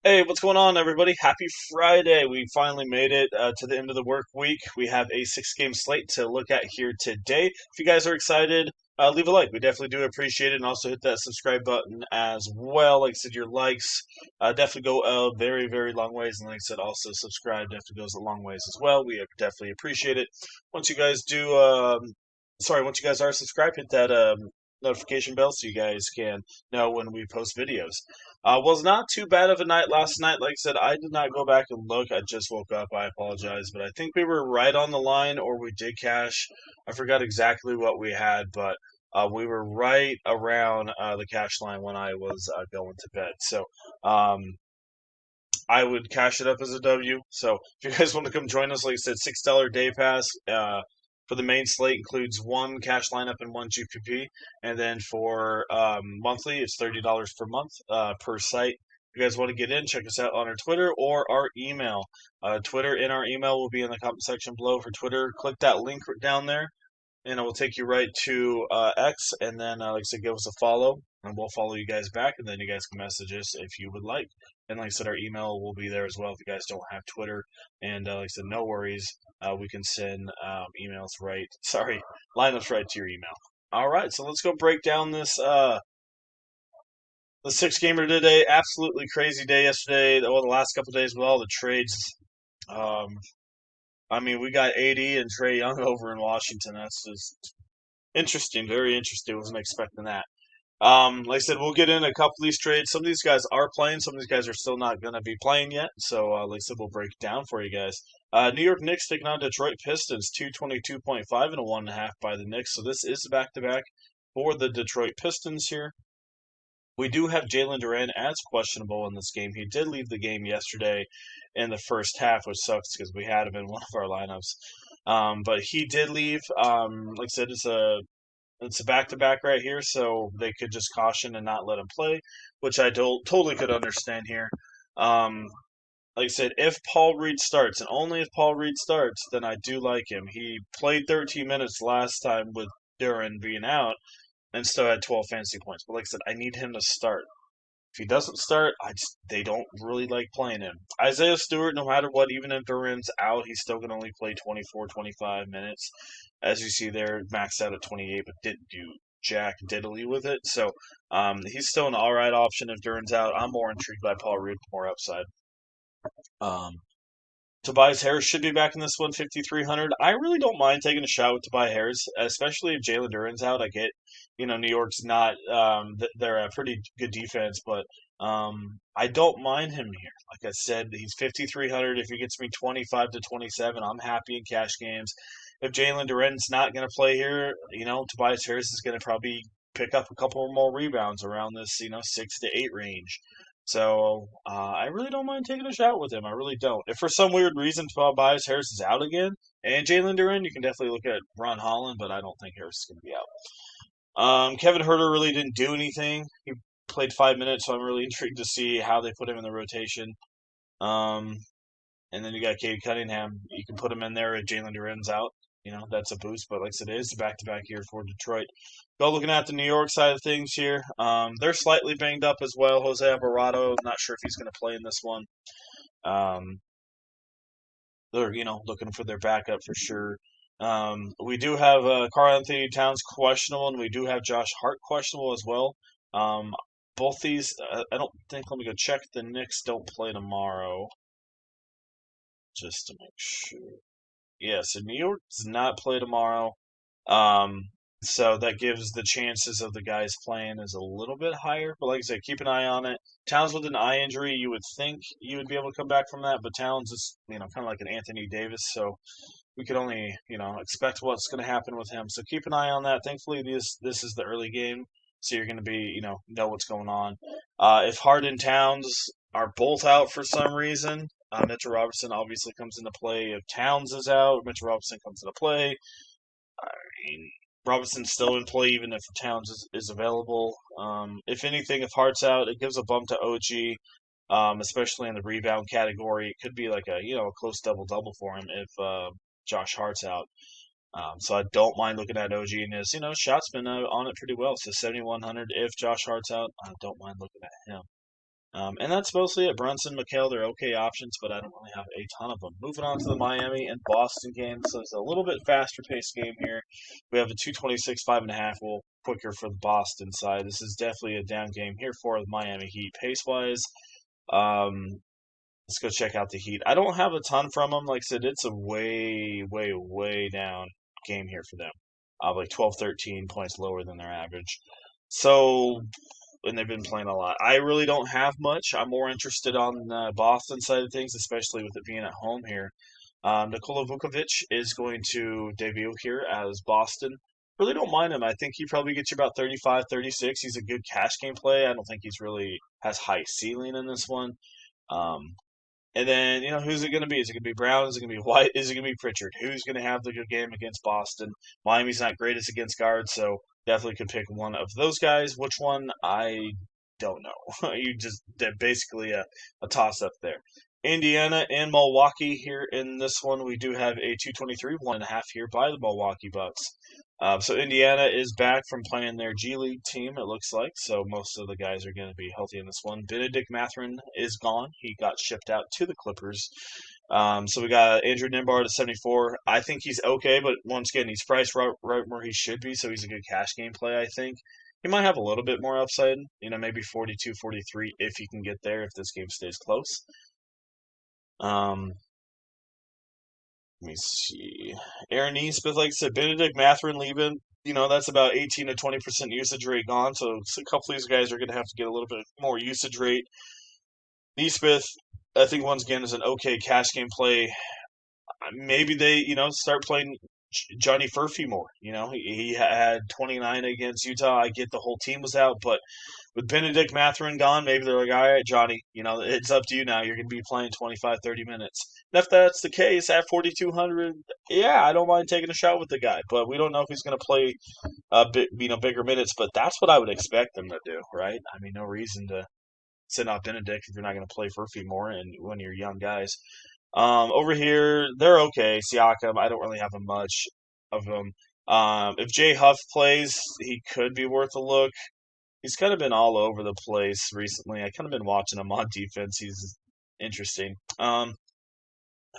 Hey, what's going on, everybody? Happy Friday. We finally made it to the end of the work week. We have a six-game slate to look at here today. If you guys are excited, leave a like. We definitely do appreciate it. And also hit that subscribe button as well. Like I said, your likes definitely go a very, very long ways. And like I said, also subscribe definitely goes a long ways as well. We definitely appreciate it. Once you guys do, once you guys are subscribed, hit that notification bell so you guys can know when we post videos. Was not too bad of a night last night. Like I said, I did not go back and look. I just woke up. I apologize. But I think we were right on the line, or we did cash. I forgot exactly what we had, but we were right around the cash line when I was going to bed. So um, I would cash it up as a W. So if you guys want to come join us, like I said, $6 day pass. For the main slate includes one cash lineup and one GPP, and then for monthly, it's $30 per month per site. If you guys want to get in, check us out on our Twitter or our email. Twitter and our email will be in the comment section below. For Twitter, click that link down there, and it will take you right to X. And then, like I said, give us a follow, and we'll follow you guys back. And then you guys can message us if you would like. And like I said, our email will be there as well if you guys don't have Twitter. And like I said, no worries. We can send emails right. Sorry, lineups right to your email. All right, so let's go break down this the six gamer today. Absolutely crazy day yesterday. Well, the last couple of days with all the trades. Um, I mean, we got AD and Trey Young over in Washington. That's just interesting, very interesting. Wasn't expecting that. Like I said, we'll get in a couple of these trades. Some of these guys are playing. Some of these guys are still not going to be playing yet. So, like I said, we'll break it down for you guys. New York Knicks taking on Detroit Pistons, 222.5 and a 1.5 by the Knicks. So this is back to back for the Detroit Pistons here. We do have Jalen Duren as questionable in this game. He did leave the game yesterday in the first half, which sucks because we had him in one of our lineups. But he did leave. Like I said, it's a back to back right here, so they could just caution and not let him play, which I totally could understand here. Um, like I said, if Paul Reed starts, and only if Paul Reed starts, then I do like him. He played 13 minutes last time with Duran being out and still had 12 fantasy points. But like I said, I need him to start. If he doesn't start, they don't really like playing him. Isaiah Stewart, no matter what, even if Duran's out, he's still going to only play 24, 25 minutes. As you see there, maxed out at 28, but didn't do jack diddly with it. So he's still an all right option if Duran's out. I'm more intrigued by Paul Reed, more upside. Um, Tobias Harris should be back in this one, 5,300. I really don't mind taking a shot with Tobias Harris, especially if Jalen Duren's out. I get, New York's not, they're a pretty good defense, but I don't mind him here. Like I said, he's 5,300. If he gets me 25 to 27, I'm happy in cash games. If Jalen Duren's not going to play here, Tobias Harris is going to probably pick up a couple more rebounds around this, 6 to 8 range. So I really don't mind taking a shot with him. I really don't. If for some weird reason Tobias Harris is out again and Jalen Duren, you can definitely look at Ron Holland, but I don't think Harris is going to be out. Kevin Herter really didn't do anything. He played 5 minutes, so I'm really intrigued to see how they put him in the rotation. Um, and then you got Cade Cunningham. You can put him in there if Jalen Duren's out. That's a boost. But like I said, it is a back-to-back here for Detroit. Go looking at the New York side of things here. They're slightly banged up as well. Jose Alvarado, not sure if he's going to play in this one. Um, they're looking for their backup for sure. We do have Karl Anthony Towns questionable, and we do have Josh Hart questionable as well. Both these, I don't think. Let me go check. The Knicks don't play tomorrow, just to make sure. Yeah, so New York does not play tomorrow. Um, so that gives the chances of the guys playing is a little bit higher. But like I said, keep an eye on it. Towns with an eye injury, you would think you would be able to come back from that, but Towns is, kind of like an Anthony Davis, so we could only, expect what's going to happen with him. So keep an eye on that. Thankfully, this is the early game, so you're going to be, know what's going on. If Hart and Towns are both out for some reason, Mitchell Robertson obviously comes into play. If Towns is out, Mitchell Robertson comes into play. I mean, Robinson's still in play even if Towns is available. If anything, if Hart's out, it gives a bump to OG, especially in the rebound category. It could be like a close double double for him if Josh Hart's out. So I don't mind looking at OG and his shots been on it pretty well. So 7,100 if Josh Hart's out, I don't mind looking at him. And that's mostly it. Brunson, McHale, they're okay options, but I don't really have a ton of them. Moving on to the Miami and Boston game. So it's a little bit faster paced game here. We have a 226, 5.5, a little quicker for the Boston side. This is definitely a down game here for the Miami Heat pace wise. Um, let's go check out the Heat. I don't have a ton from them. Like I said, it's a way, way, way down game here for them. Like 12, 13 points lower than their average. So, and they've been playing a lot. I really don't have much. I'm more interested on the Boston side of things, especially with it being at home here. Nikola Vukovic is going to debut here as Boston. Really don't mind him. I think he probably gets you about 35, 36. He's a good cash game play. I don't think he's really has high ceiling in this one. Um, and then, who's it going to be? Is it going to be Brown? Is it going to be White? Is it going to be Pritchard? Who's going to have the good game against Boston? Miami's not greatest against guards, so definitely could pick one of those guys. Which one? I don't know. They're basically a toss up there. Indiana and Milwaukee here in this one. We do have a 223, 1.5 here by the Milwaukee Bucks. So Indiana is back from playing their G League team, it looks like. So most of the guys are going to be healthy in this one. Benedict Mathurin is gone. He got shipped out to the Clippers. So we got Andrew Nembhard at 74. I think he's okay, but once again, he's priced right where he should be, so he's a good cash game play, I think. He might have a little bit more upside, maybe 42, 43 if he can get there, if this game stays close. Um, Let me see. Aaron Neesmith, like I said, Benedict Mathurin leaving. That's about 18 to 20% usage rate gone. So a couple of these guys are going to have to get a little bit more usage rate. Neesmith, I think once again is an okay cash game play. Maybe they, start playing Johnny Furphy more. He had 29 against Utah. I get the whole team was out, but with Benedict Mathurin gone, maybe they're like, all right, Johnny, it's up to you now. You're going to be playing 25, 30 minutes. And if that's the case at 4,200, yeah, I don't mind taking a shot with the guy. But we don't know if he's going to play bigger minutes. But that's what I would expect them to do, right? I mean, no reason to send out Benedict if you're not going to play Furphy more and when you're young guys. Over here, they're okay. Siakam, I don't really have much of them. If Jay Huff plays, he could be worth a look. He's kind of been all over the place recently. I kind of been watching him on defense. He's interesting. I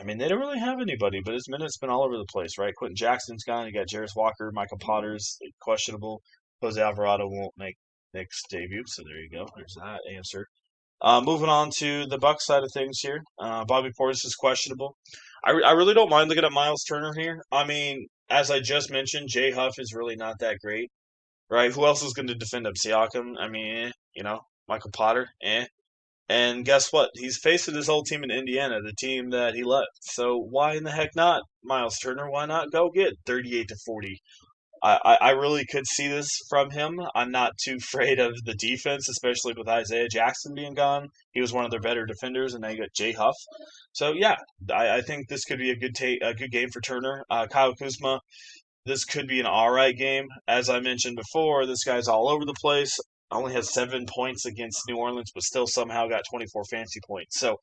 mean, they don't really have anybody, but his minutes been all over the place, right? Quentin Jackson's gone. You got Jarris Walker, Michael Potter's questionable. Jose Alvarado won't make next debut, so there you go. There's that answer. Moving on to the Bucks side of things here. Bobby Portis is questionable. I really don't mind looking at Miles Turner here. I mean, as I just mentioned, Jay Huff is really not that great, right? Who else is going to defend him? Siakam? I mean, Michael Potter? And guess what? He's facing his old team in Indiana, the team that he left. So why in the heck not, Miles Turner? Why not go get 38 to 40? I really could see this from him. I'm not too afraid of the defense, especially with Isaiah Jackson being gone. He was one of their better defenders, and now you got Jay Huff. So yeah, I think this could be a good game for Turner. Kyle Kuzma, this could be an all right game. As I mentioned before, this guy's all over the place. Only has 7 points against New Orleans, but still somehow got 24 fantasy points. So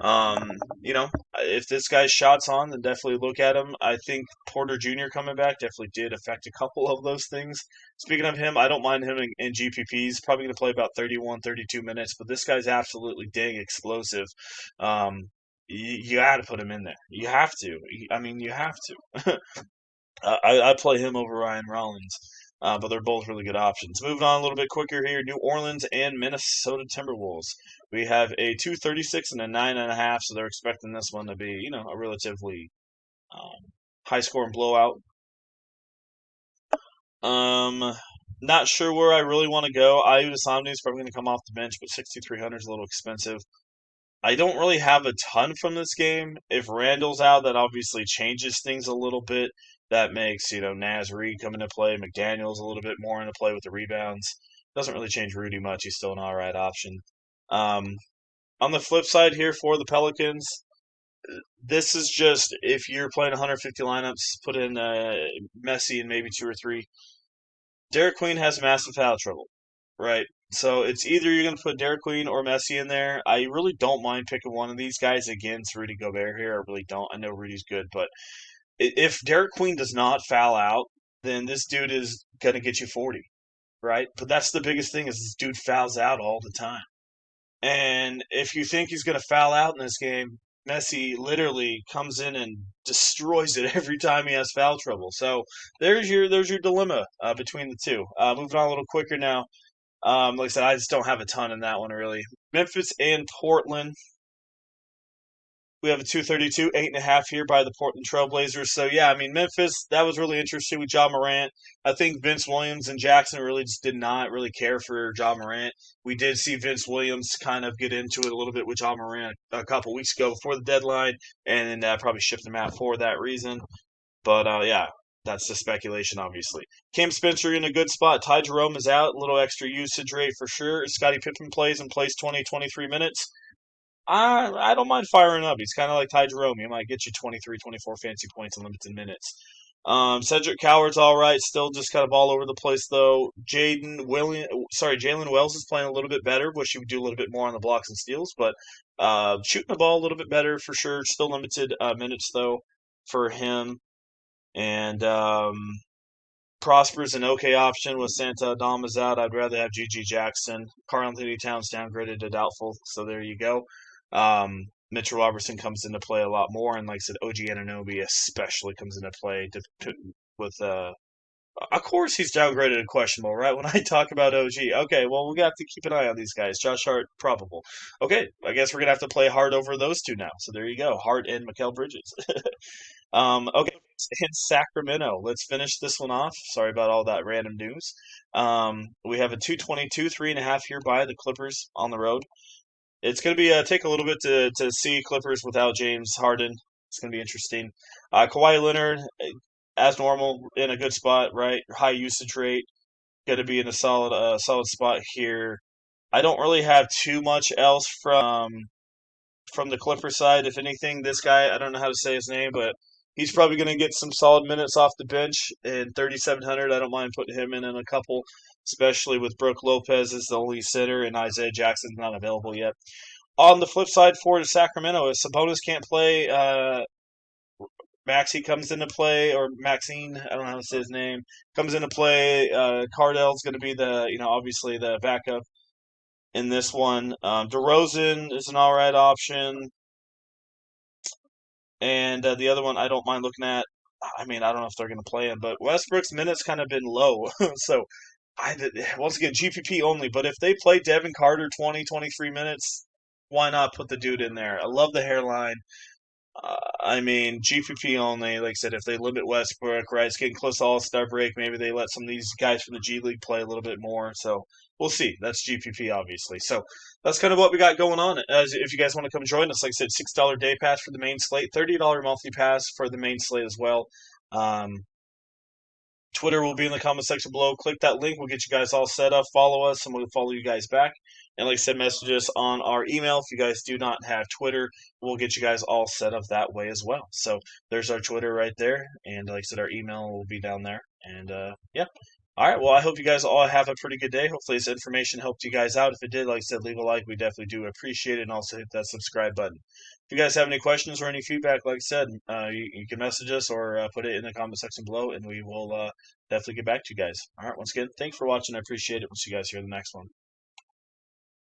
if this guy's shots on, then definitely look at him. I think Porter Jr. coming back definitely did affect a couple of those things. Speaking of him, I don't mind him in GPPs. Probably going to play about 31, 32 minutes, but this guy's absolutely dang explosive. You got to put him in there. You have to. I mean, you have to. I play him over Ryan Rollins. But they're both really good options. Moving on a little bit quicker here, New Orleans and Minnesota Timberwolves. We have a 236 and a 9.5, so they're expecting this one to be, a relatively high scoring blowout. Not sure where I really want to go. Ayu Samni is probably going to come off the bench, but 6,300 is a little expensive. I don't really have a ton from this game. If Randall's out, that obviously changes things a little bit. That makes, Naz Reid come into play, McDaniels a little bit more into play with the rebounds. Doesn't really change Rudy much. He's still an all right option. On the flip side here for the Pelicans, this is just if you're playing 150 lineups, put in Messi and maybe two or three. Derek Queen has massive foul trouble, right? So it's either you're going to put Derek Queen or Messi in there. I really don't mind picking one of these guys against Rudy Gobert here. I really don't. I know Rudy's good, but if Derek Queen does not foul out, then this dude is going to get you 40, right? But that's the biggest thing is this dude fouls out all the time. And if you think he's going to foul out in this game, Messi literally comes in and destroys it every time he has foul trouble. So there's your dilemma between the two. Moving on a little quicker now. Like I said, I just don't have a ton in that one really. Memphis and Portland. We have a 232, 8.5 here by the Portland Trailblazers. So, yeah, I mean, Memphis, that was really interesting with Ja Morant. I think Vince Williams and Jackson really just did not really care for Ja Morant. We did see Vince Williams kind of get into it a little bit with Ja Morant a couple weeks ago before the deadline, and then probably shipped him out for that reason. But, yeah, that's the speculation, obviously. Cam Spencer in a good spot. Ty Jerome is out. A little extra usage rate for sure. Scottie Pippen plays and plays 20, 23 minutes. I don't mind firing up. He's kind of like Ty Jerome. He might get you 23, 24 fancy points in limited minutes. Cedric Coward's all right. Still just kind of all over the place though. Jalen Wells is playing a little bit better. Wish he would do a little bit more on the blocks and steals, but shooting the ball a little bit better for sure. Still limited minutes though for him. And Prosper's an okay option with Santa Adamas out. I'd rather have GG Jackson. Karl Anthony Towns downgraded to doubtful, so there you go. Mitchell Robertson comes into play a lot more, and like I said, OG Anunoby especially comes into play with. Of course, he's downgraded to questionable, right? When I talk about OG, okay, well we have to keep an eye on these guys. Josh Hart probable. Okay, I guess we're gonna have to play Hart over those two now. So there you go, Hart and Mikal Bridges. Okay, in Sacramento, let's finish this one off. Sorry about all that random news. We have a 222, 3.5 here by the Clippers on the road. It's going to be take a little bit to see Clippers without James Harden. It's going to be interesting. Kawhi Leonard, as normal, in a good spot, right? High usage rate. Going to be in a solid spot here. I don't really have too much else from the Clipper side. If anything, this guy, I don't know how to say his name, but he's probably going to get some solid minutes off the bench in 3,700. I don't mind putting him in a couple, especially with Brooke Lopez as the only sitter and Isaiah Jackson's not available yet. On the flip side for Sacramento, if Sabonis can't play, Maxi comes into play, or Maxine, I don't know how to say his name, comes into play. Cardell's going to be obviously the backup in this one. DeRozan is an all right option. And the other one I don't mind looking at. I mean, I don't know if they're going to play him, but Westbrook's minutes kind of been low. So, once again, GPP only. But if they play Devin Carter 20, 23 minutes, why not put the dude in there? I love the hairline. I mean, GPP only. Like I said, if they limit Westbrook, right, it's getting close to All-Star break. Maybe they let some of these guys from the G League play a little bit more. So we'll see. That's GPP, obviously. So that's kind of what we got going on. As if you guys want to come join us, like I said, $6 day pass for the main slate, $30 monthly pass for the main slate as well. Twitter will be in the comment section below. Click that link. We'll get you guys all set up. Follow us, and we'll follow you guys back. And like I said, message us on our email. If you guys do not have Twitter, we'll get you guys all set up that way as well. So there's our Twitter right there. And like I said, our email will be down there. And yeah. All right. Well, I hope you guys all have a pretty good day. Hopefully this information helped you guys out. If it did, like I said, leave a like. We definitely do appreciate it. And also hit that subscribe button. If you guys have any questions or any feedback, like I said, you can message us or put it in the comment section below, and we will definitely get back to you guys. All right, once again, thanks for watching. I appreciate it. We'll see you guys here in the next one.